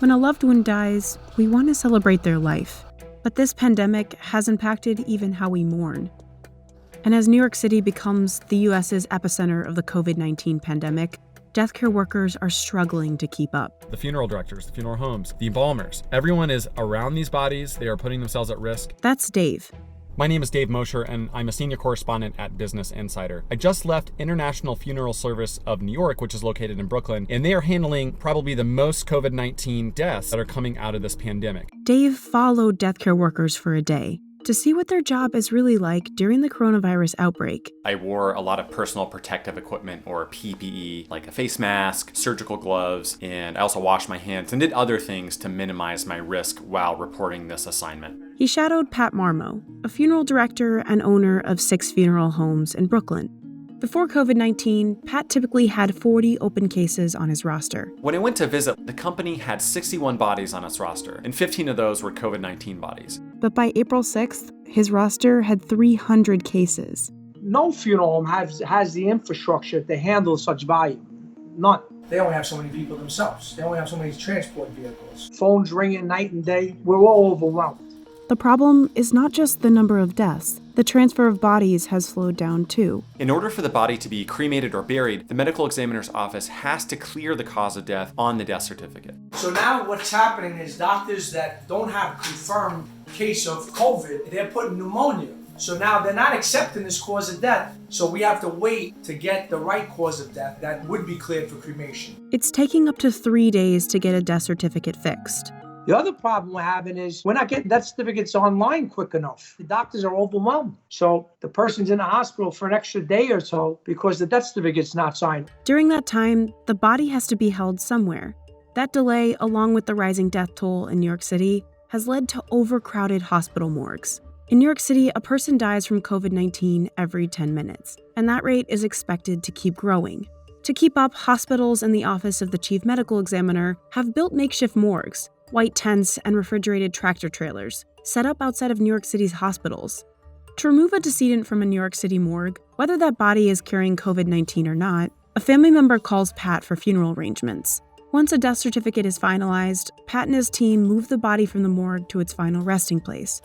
When a loved one dies, we want to celebrate their life. But this pandemic has impacted even how we mourn. And as New York City becomes the U.S.'s epicenter of the COVID-19 pandemic, death care workers are struggling to keep up. The funeral directors, the funeral homes, the embalmers, everyone is around these bodies. They are putting themselves at risk. That's Dave. My name is Dave Mosher, and I'm a senior correspondent at Business Insider. I just left International Funeral Service of New York, which is located in Brooklyn, and they are handling probably the most COVID-19 deaths that are coming out of this pandemic. Dave followed death care workers for a day to see what their job is really like during the coronavirus outbreak. I wore a lot of personal protective equipment, or PPE, like a face mask, surgical gloves, and I also washed my hands and did other things to minimize my risk while reporting this assignment. He shadowed Pat Marmo, a funeral director and owner of 6 funeral homes in Brooklyn. Before COVID-19, Pat typically had 40 open cases on his roster. When I went to visit, the company had 61 bodies on its roster, and 15 of those were COVID-19 bodies. But by April 6th, his roster had 300 cases. No funeral home has the infrastructure to handle such volume. None. They only have so many people themselves. They only have so many transport vehicles. Phones ringing night and day. We're all overwhelmed. The problem is not just the number of deaths. The transfer of bodies has slowed down too. In order for the body to be cremated or buried, the medical examiner's office has to clear the cause of death on the death certificate. So now what's happening is doctors that don't have confirmed case of COVID, they're putting pneumonia. So now they're not accepting this cause of death. So we have to wait to get the right cause of death that would be cleared for cremation. It's taking up to 3 days to get a death certificate fixed. The other problem we're having is we're not getting death certificates online quick enough. The doctors are overwhelmed. So the person's in the hospital for an extra day or so because the death certificate's not signed. During that time, the body has to be held somewhere. That delay, along with the rising death toll in New York City, has led to overcrowded hospital morgues. In New York City, a person dies from COVID-19 every 10 minutes, and that rate is expected to keep growing. To keep up, hospitals and the Office of the Chief Medical Examiner have built makeshift morgues, white tents and refrigerated tractor trailers, set up outside of New York City's hospitals. To remove a decedent from a New York City morgue, whether that body is carrying COVID-19 or not, a family member calls Pat for funeral arrangements. Once a death certificate is finalized, Pat and his team move the body from the morgue to its final resting place.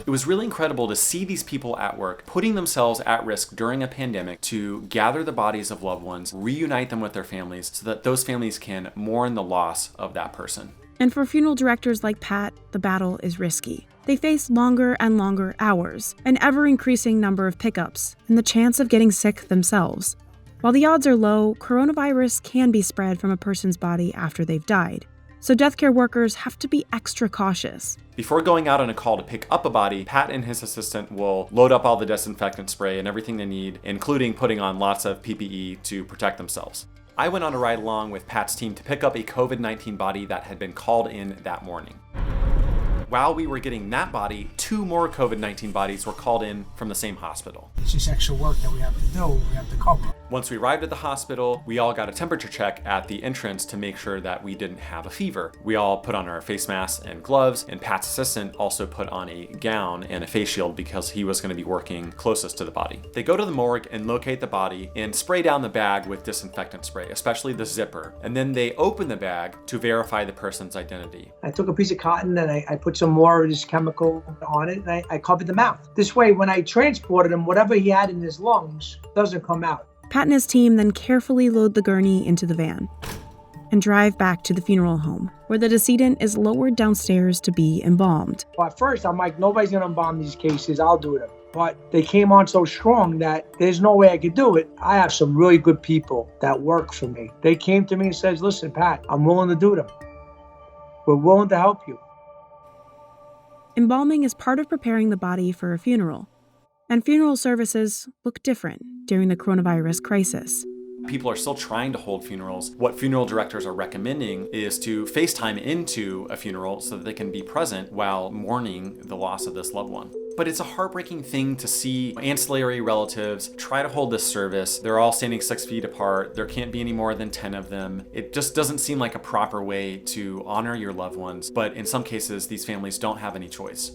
It was really incredible to see these people at work, putting themselves at risk during a pandemic to gather the bodies of loved ones, reunite them with their families so that those families can mourn the loss of that person. And for funeral directors like Pat, the battle is risky. They face longer and longer hours, an ever-increasing number of pickups, and the chance of getting sick themselves. While the odds are low, coronavirus can be spread from a person's body after they've died. So death care workers have to be extra cautious. Before going out on a call to pick up a body, Pat and his assistant will load up all the disinfectant spray and everything they need, including putting on lots of PPE to protect themselves. I went on a ride along with Pat's team to pick up a COVID-19 body that had been called in that morning. While we were getting that body, 2 more COVID-19 bodies were called in from the same hospital. It's just extra work that we have to do, we have to cover. Once we arrived at the hospital, we all got a temperature check at the entrance to make sure that we didn't have a fever. We all put on our face masks and gloves, and Pat's assistant also put on a gown and a face shield because he was going to be working closest to the body. They go to the morgue and locate the body and spray down the bag with disinfectant spray, especially the zipper. And then they open the bag to verify the person's identity. I took a piece of cotton and I put some more of this chemical on it and I covered the mouth. This way, when I transported him, whatever he had in his lungs doesn't come out. Pat and his team then carefully load the gurney into the van and drive back to the funeral home, where the decedent is lowered downstairs to be embalmed. Well, at first, I'm like, nobody's going to embalm these cases. I'll do them. But they came on so strong that there's no way I could do it. I have some really good people that work for me. They came to me and said, listen, Pat, I'm willing to do them. We're willing to help you. Embalming is part of preparing the body for a funeral, and funeral services look different during the coronavirus crisis. People are still trying to hold funerals. What funeral directors are recommending is to FaceTime into a funeral so that they can be present while mourning the loss of this loved one. But it's a heartbreaking thing to see ancillary relatives try to hold this service. They're all standing 6 feet apart. There can't be any more than 10 of them. It just doesn't seem like a proper way to honor your loved ones. But in some cases, these families don't have any choice.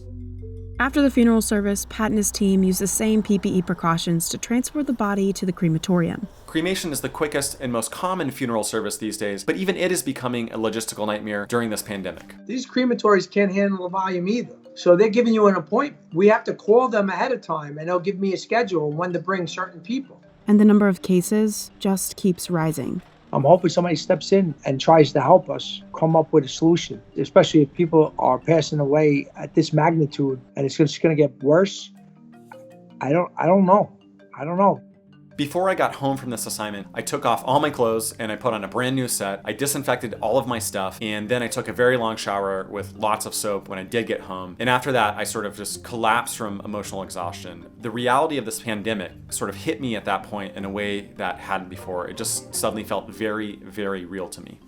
After the funeral service, Pat and his team used the same PPE precautions to transport the body to the crematorium. Cremation is the quickest and most common funeral service these days, but even it is becoming a logistical nightmare during this pandemic. These crematories can't handle the volume either. So they're giving you an appointment. We have to call them ahead of time, and they'll give me a schedule when to bring certain people. And the number of cases just keeps rising. I'm hoping somebody steps in and tries to help us come up with a solution, especially if people are passing away at this magnitude and it's just going to get worse. I don't know. Before I got home from this assignment, I took off all my clothes and I put on a brand new set. I disinfected all of my stuff, and then I took a very long shower with lots of soap when I did get home. And after that, I sort of just collapsed from emotional exhaustion. The reality of this pandemic sort of hit me at that point in a way that hadn't before. It just suddenly felt very, very real to me.